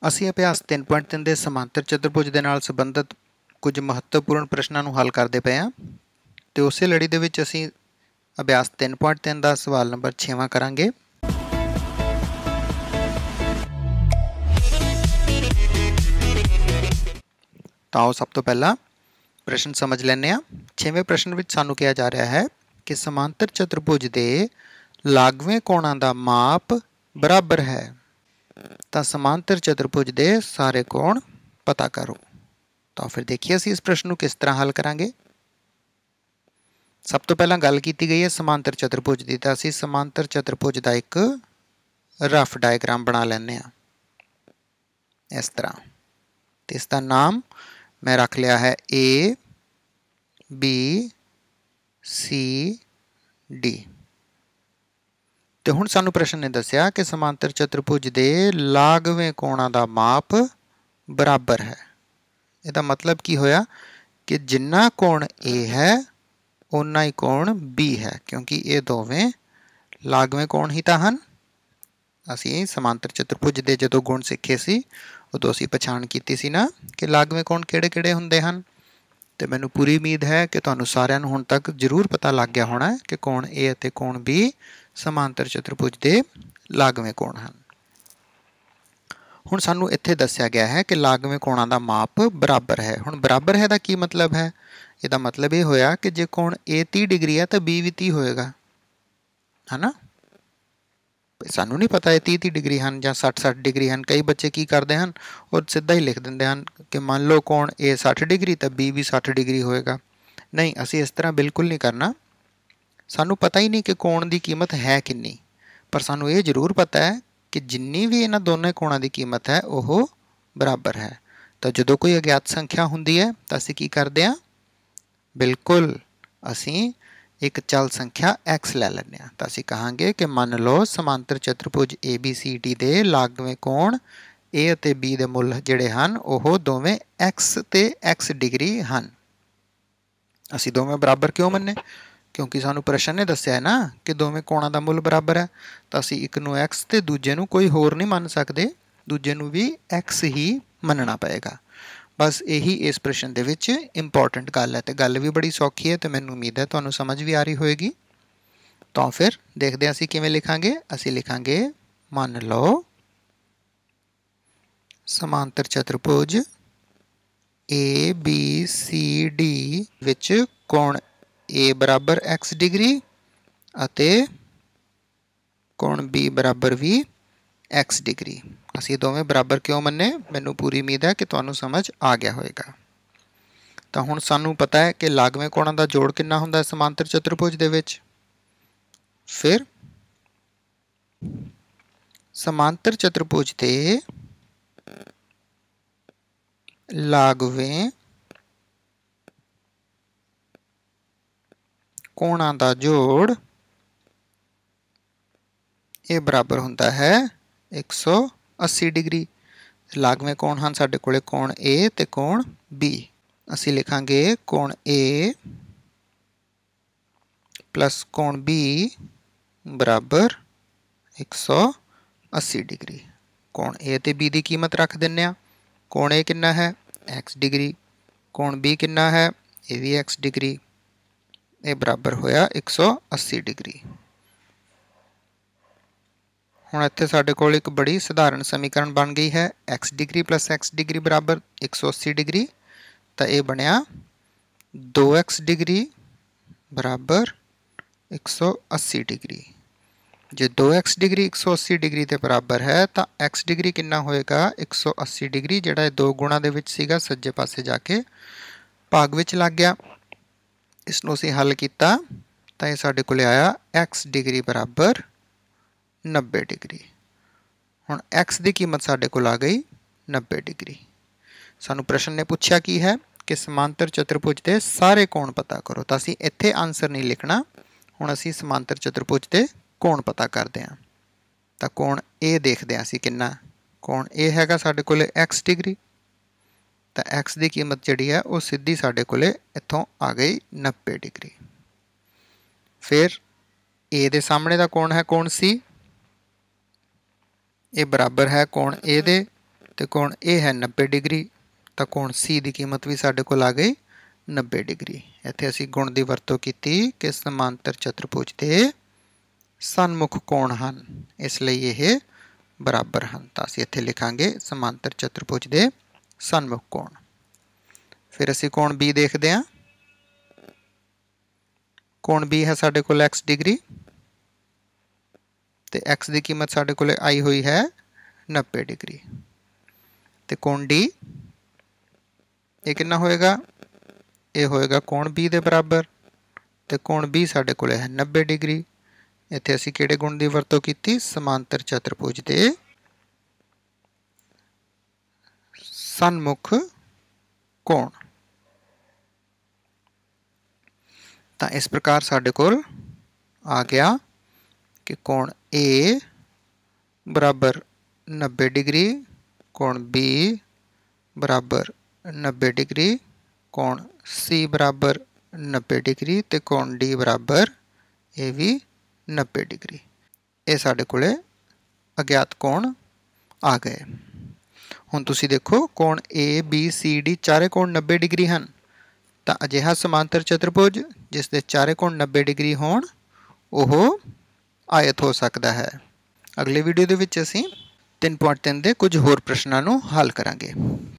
ਅਸੀਂ ਅਭਿਆਸ 3.3 ਦੇ ਸਮਾਂਤਰ ਚਤੁਰਭੁਜ ਦੇ ਨਾਲ ਸੰਬੰਧਿਤ ਕੁਝ ਮਹੱਤਵਪੂਰਨ ਪ੍ਰਸ਼ਨਾਂ ਨੂੰ ਹੱਲ ਕਰਦੇ ਪਏ ਹਾਂ ਤੇ ਉਸੇ ਲੜੀ ਦੇ ਵਿੱਚ ਅਸੀਂ ਅਭਿਆਸ 3.3 ਦਾ ਸਵਾਲ ਨੰਬਰ 6ਵਾਂ ਕਰਾਂਗੇ। ਤਾਂ ਆਓ ਸਭ ਤੋਂ ਪਹਿਲਾਂ ਪ੍ਰਸ਼ਨ ਸਮਝ ਲੈਂਦੇ ਹਾਂ। 6ਵੇਂ ਪ੍ਰਸ਼ਨ ਵਿੱਚ ਸਾਨੂੰ ਕਿਹਾ ਜਾ ਰਿਹਾ ਹੈ ਕਿ ਸਮਾਂਤਰ ਚਤੁਰਭੁਜ ਦੇ ਲਾਗਵੇਂ ਕੋਣਾਂ ਦਾ ਮਾਪ ਬਰਾਬਰ ਹੈ। ਤਾਂ ਸਮਾਂਤਰ ਚਤੁਰਭੁਜ ਦੇ ਸਾਰੇ ਕੋਣ ਪਤਾ ਕਰੋ। ਤਾਂ ਫਿਰ ਦੇਖੀਏ ਅਸੀਂ ਇਸ ਪ੍ਰਸ਼ਨ ਨੂੰ ਕਿਸ ਤਰ੍ਹਾਂ ਹੱਲ ਕਰਾਂਗੇ। ਸਭ ਤੋਂ ਪਹਿਲਾਂ ਗੱਲ ਕੀਤੀ ਗਈ ਹੈ ਸਮਾਂਤਰ ਚਤੁਰਭੁਜ ਦੀ, ਤਾਂ ਅਸੀਂ ਸਮਾਂਤਰ ਚਤੁਰਭੁਜ ਦਾ ਇੱਕ ਰਫ ਡਾਇਗਰਾਮ ਬਣਾ ਲੈਂਦੇ ਹਾਂ ਇਸ ਤਰ੍ਹਾਂ, ਤੇ ਇਸ ਦਾ ਨਾਮ ਮੈਂ ਰੱਖ ਲਿਆ ਹੈ A B C D। ਤੇ ਹੁਣ ਸਾਨੂੰ ਪ੍ਰਸ਼ਨ ਨੇ ਦੱਸਿਆ ਕਿ ਸਮਾਂਤਰ ਚਤੁਰਭੁਜ ਦੇ ਲਾਗਵੇਂ ਕੋਣਾਂ ਦਾ ਮਾਪ ਬਰਾਬਰ ਹੈ। ਇਹਦਾ ਮਤਲਬ ਕੀ ਹੋਇਆ ਕਿ ਜਿੰਨਾ ਕੋਣ A ਹੈ ਓਨਾ ਹੀ ਕੋਣ B ਹੈ, ਕਿਉਂਕਿ ਇਹ ਦੋਵੇਂ ਲਾਗਵੇਂ ਕੋਣ ਹੀ ਤਾਂ ਹਨ। ਅਸੀਂ ਸਮਾਂਤਰ ਚਤੁਰਭੁਜ ਦੇ ਜਦੋਂ ਗੁਣ ਸਿੱਖੇ ਸੀ ਉਦੋਂ ਅਸੀਂ ਪਛਾਣ ਕੀਤੀ ਸੀ ਨਾ ਕਿ ਲਾਗਵੇਂ ਕੋਣ ਕਿਹੜੇ-ਕਿਹੜੇ ਹੁੰਦੇ ਹਨ। ਤੇ ਮੈਨੂੰ ਪੂਰੀ ਉਮੀਦ ਹੈ ਕਿ ਤੁਹਾਨੂੰ ਸਾਰਿਆਂ ਨੂੰ ਹੁਣ ਤੱਕ ਜ਼ਰੂਰ ਪਤਾ ਲੱਗ ਗਿਆ ਹੋਣਾ ਹੈ ਕਿ ਕੋਣ A ਅਤੇ ਕੋਣ B ਸਮਾਂਤਰ ਚਤੁਰਭੁਜ ਦੇ ਲਾਗਵੇਂ ਕੋਣ ਹਨ। ਹੁਣ ਸਾਨੂੰ ਇੱਥੇ ਦੱਸਿਆ ਗਿਆ ਹੈ ਕਿ ਲਾਗਵੇਂ ਕੋਣਾਂ ਦਾ ਮਾਪ ਬਰਾਬਰ ਹੈ। ਹੁਣ ਬਰਾਬਰ ਹੈ ਦਾ ਕੀ ਮਤਲਬ ਹੈ? ਇਹਦਾ ਮਤਲਬ ਇਹ ਹੋਇਆ ਕਿ ਜੇ ਕੋਣ A 30 ਡਿਗਰੀ ਹੈ ਤਾਂ B ਵੀ 30 ਹੋਏਗਾ, ਹੈ ਨਾ। ਸਾਨੂੰ ਨਹੀਂ ਪਤਾ ਇਹ 30 ਡਿਗਰੀ ਹਨ ਜਾਂ 60 ਡਿਗਰੀ ਹਨ। ਕਈ ਬੱਚੇ ਕੀ ਕਰਦੇ ਹਨ, ਉਹ ਸਿੱਧਾ ਹੀ ਲਿਖ ਦਿੰਦੇ ਹਨ ਕਿ ਮੰਨ ਲਓ ਕੋਣ A 60 ਡਿਗਰੀ ਤਾਂ B ਵੀ 60 ਡਿਗਰੀ ਹੋਏਗਾ। ਨਹੀਂ, ਅਸੀਂ ਇਸ ਤਰ੍ਹਾਂ ਬਿਲਕੁਲ ਨਹੀਂ ਕਰਨਾ। ਸਾਨੂੰ ਪਤਾ ਹੀ ਨਹੀਂ ਕਿ ਕੋਣ ਦੀ ਕੀਮਤ ਹੈ ਕਿੰਨੀ, ਪਰ ਸਾਨੂੰ ਇਹ ਜ਼ਰੂਰ ਪਤਾ ਹੈ ਕਿ ਜਿੰਨੀ ਵੀ ਇਹਨਾਂ ਦੋਨੇ ਕੋਣਾਂ ਦੀ ਕੀਮਤ ਹੈ ਉਹ ਬਰਾਬਰ ਹੈ। ਤਾਂ ਜਦੋਂ ਕੋਈ ਅਗਿਆਤ ਸੰਖਿਆ ਹੁੰਦੀ ਹੈ ਤਾਂ ਅਸੀਂ ਕੀ ਕਰਦੇ ਹਾਂ, ਬਿਲਕੁਲ ਅਸੀਂ ਇੱਕ ਚਲ ਸੰਖਿਆ x ਲੈ ਲੈਂਦੇ ਹਾਂ। ਤਾਂ ਅਸੀਂ ਕਹਾਂਗੇ ਕਿ ਮੰਨ ਲਓ ਸਮਾਂਤਰ ਚਤੁਰਭੁਜ ABCD ਦੇ ਲਾਗਵੇਂ ਕੋਣ A ਅਤੇ B ਦੇ ਮੁੱਲ ਜਿਹੜੇ ਹਨ ਉਹ ਦੋਵੇਂ x ਤੇ x ਡਿਗਰੀ ਹਨ। ਅਸੀਂ ਦੋਵੇਂ ਬਰਾਬਰ ਕਿਉਂ ਮੰਨੇ? ਕਿਉਂਕਿ ਸਾਨੂੰ ਪ੍ਰਸ਼ਨ ਨੇ ਦੱਸਿਆ ਹੈ ਨਾ ਕਿ ਦੋਵੇਂ ਕੋਣਾਂ ਦਾ ਮੁੱਲ ਬਰਾਬਰ ਹੈ। ਤਾਂ ਅਸੀਂ ਇੱਕ ਨੂੰ x ਤੇ ਦੂਜੇ ਨੂੰ ਕੋਈ ਹੋਰ ਨਹੀਂ ਮੰਨ ਸਕਦੇ, ਦੂਜੇ ਨੂੰ ਵੀ x ਹੀ ਮੰਨਣਾ ਪਏਗਾ। ਬਸ ਇਹੀ ਇਸ ਪ੍ਰਸ਼ਨ ਦੇ ਵਿੱਚ ਇੰਪੋਰਟੈਂਟ ਗੱਲ ਹੈ ਤੇ ਗੱਲ ਵੀ ਬੜੀ ਸੌਖੀ ਹੈ ਤੇ ਮੈਨੂੰ ਉਮੀਦ ਹੈ ਤੁਹਾਨੂੰ ਸਮਝ ਵੀ ਆ ਰਹੀ ਹੋਏਗੀ। ਤਾਂ ਫਿਰ ਦੇਖਦੇ ਹਾਂ ਅਸੀਂ ਕਿਵੇਂ ਲਿਖਾਂਗੇ। ਅਸੀਂ ਲਿਖਾਂਗੇ ਮੰਨ ਲਓ ਸਮਾਂਤਰ ਚਤੁਰਭੁਜ ABCD ਵਿੱਚ ਕੋਣ A ਬਰਾਬਰ x ਡਿਗਰੀ ਅਤੇ ਕੋਣ B ਬਰਾਬਰ ਵੀ x ਡਿਗਰੀ। ਅਸੀਂ ਦੋਵੇਂ ਬਰਾਬਰ ਕਿਉਂ ਮੰਨੇ? ਮੈਨੂੰ ਪੂਰੀ ਉਮੀਦ ਹੈ ਕਿ ਤੁਹਾਨੂੰ ਸਮਝ ਆ ਗਿਆ ਹੋਵੇਗਾ। ਤਾਂ ਹੁਣ ਸਾਨੂੰ ਪਤਾ ਹੈ ਕਿ ਲਾਗਵੇਂ ਕੋਣਾਂ ਦਾ ਜੋੜ ਕਿੰਨਾ ਹੁੰਦਾ ਹੈ ਸਮਾਂਤਰ ਚਤੁਰਭੁਜ ਦੇ ਵਿੱਚ। ਫਿਰ ਸਮਾਂਤਰ ਚਤੁਰਭੁਜ ਦੇ ਲਾਗਵੇਂ ਕੋਣਾਂ ਦਾ ਜੋੜ ਇਹ ਬਰਾਬਰ ਹੁੰਦਾ ਹੈ 180 ਡਿਗਰੀ। ਲਾਗਵੇਂ ਕੋਣ ਹਨ ਸਾਡੇ ਕੋਲੇ ਕੋਣ A ਤੇ ਕੋਣ B। ਅਸੀਂ ਲਿਖਾਂਗੇ ਕੋਣ A ਪਲੱਸ ਕੋਣ B ਬਰਾਬਰ 180 ਡਿਗਰੀ। ਕੋਣ A ਤੇ B ਦੀ ਕੀਮਤ ਰੱਖ ਦਿੰਦੇ ਹਾਂ। ਕੋਣ A ਕਿੰਨਾ ਹੈ? x degree. ਕੋਣ B ਕਿੰਨਾ ਹੈ? ਇਹ ਵੀ x ਡਿਗਰੀ। ਇਹ ਬਰਾਬਰ ਹੋਇਆ 180 ਡਿਗਰੀ। ਹੁਣ ਇੱਥੇ ਸਾਡੇ ਕੋਲ ਇੱਕ ਬੜੀ ਸਧਾਰਨ ਸਮੀਕਰਨ ਬਣ ਗਈ ਹੈ x degree plus x degree ਬਰਾਬਰ 180 ਡਿਗਰੀ। ਤਾਂ ਇਹ ਬਣਿਆ 2x ਡਿਗਰੀ ਬਰਾਬਰ 180 ਡਿਗਰੀ। ਜੇ 2x ਡਿਗਰੀ 180 ਡਿਗਰੀ ਦੇ ਬਰਾਬਰ ਹੈ ਤਾਂ x ਡਿਗਰੀ ਕਿੰਨਾ ਹੋਏਗਾ? 180 ਡਿਗਰੀ, ਜਿਹੜਾ ਇਹ ਦੋ ਗੁਣਾ ਦੇ ਵਿੱਚ ਸੀਗਾ ਸੱਜੇ ਪਾਸੇ ਜਾ ਕੇ ਭਾਗ ਵਿੱਚ ਲੱਗ ਗਿਆ। ਇਸ ਨੂੰ ਅਸੀਂ ਹੱਲ ਕੀਤਾ ਤਾਂ ਇਹ ਸਾਡੇ ਕੋਲ ਆਇਆ x ਡਿਗਰੀ ਬਰਾਬਰ 90 ਡਿਗਰੀ। ਹੁਣ x ਦੀ ਕੀਮਤ ਸਾਡੇ ਕੋਲ ਆ ਗਈ 90 ਡਿਗਰੀ। ਸਾਨੂੰ ਪ੍ਰਸ਼ਨ ਨੇ ਪੁੱਛਿਆ ਕੀ ਹੈ ਕਿ ਸਮਾਂਤਰ ਚਤੁਰਭੁਜ ਦੇ ਸਾਰੇ ਕੋਣ ਪਤਾ ਕਰੋ। ਤਾਂ ਅਸੀਂ ਇੱਥੇ ਆਨਸਰ ਨਹੀਂ ਲਿਖਣਾ। ਹੁਣ ਅਸੀਂ ਸਮਾਂਤਰ ਚਤੁਰਭੁਜ ਦੇ ਕੋਣ ਪਤਾ ਕਰਦੇ ਹਾਂ। ਤਾਂ ਕੋਣ A ਦੇਖਦੇ ਹਾਂ ਅਸੀਂ ਕਿੰਨਾ। ਕੋਣ A ਹੈਗਾ ਸਾਡੇ ਕੋਲੇ x ਡਿਗਰੀ। ਤਾਂ x ਦੀ ਕੀਮਤ ਜਿਹੜੀ ਹੈ ਉਹ ਸਿੱਧੀ ਸਾਡੇ ਕੋਲੇ ਇੱਥੋਂ ਆ ਗਈ 90 ਡਿਗਰੀ। ਫਿਰ A ਦੇ ਸਾਹਮਣੇ ਦਾ ਕੋਣ ਹੈ ਕੋਣ C। ਇਹ ਬਰਾਬਰ ਹੈ ਕੋਣ A ਦੇ तो कोण ए है 90 डिग्री, तो कोण सी की कीमत भी साडे कोल आ गई 90 डिग्री। इत्थे असीं गुण की वरतों की कि समांतर चतुर्भुज के सन्मुख कोण हैं, इसलिए ये बराबर हैं। तो असीं इत्थे लिखांगे समांतर चतुर्भुज के सन्मुख कोण। फिर असीं कोण बी देखते हैं। कोण बी है साडे कोल x डिग्री, तो x की कीमत साडे कोल आई हुई है 90 डिग्री। तो कोण डी ये कितना होएगा, ये होएगा कोण बी के बराबर। तो कोण बी साडे कोल है 90 डिग्री। इत्थे असीं किहड़े गुण की वरतों की, समांतर चतुर्भुज के सन्मुख कोण। तो इस प्रकार साडे कोल आ गया कि कोण ए बराबर 90 डिग्री, कोण बी बराबर 90 डिग्री, कोण सी बराबर 90 डिग्री, तो कोण डी बराबर ये भी 90 डिग्री। ये साडे कोले अज्ञात कोण आ गए। हुण तुसीं देखो कोण ए बी सी डी चारे कोण 90 डिग्री हैं। तो अजिहा समांतर चतुर्भुज जिस दे चारे कोण 90 डिग्री होण ओह आयत हो सकता है। अगले वीडियो दे विच असीं 3.3 दे कुछ होर प्रश्नां नूं हल करांगे।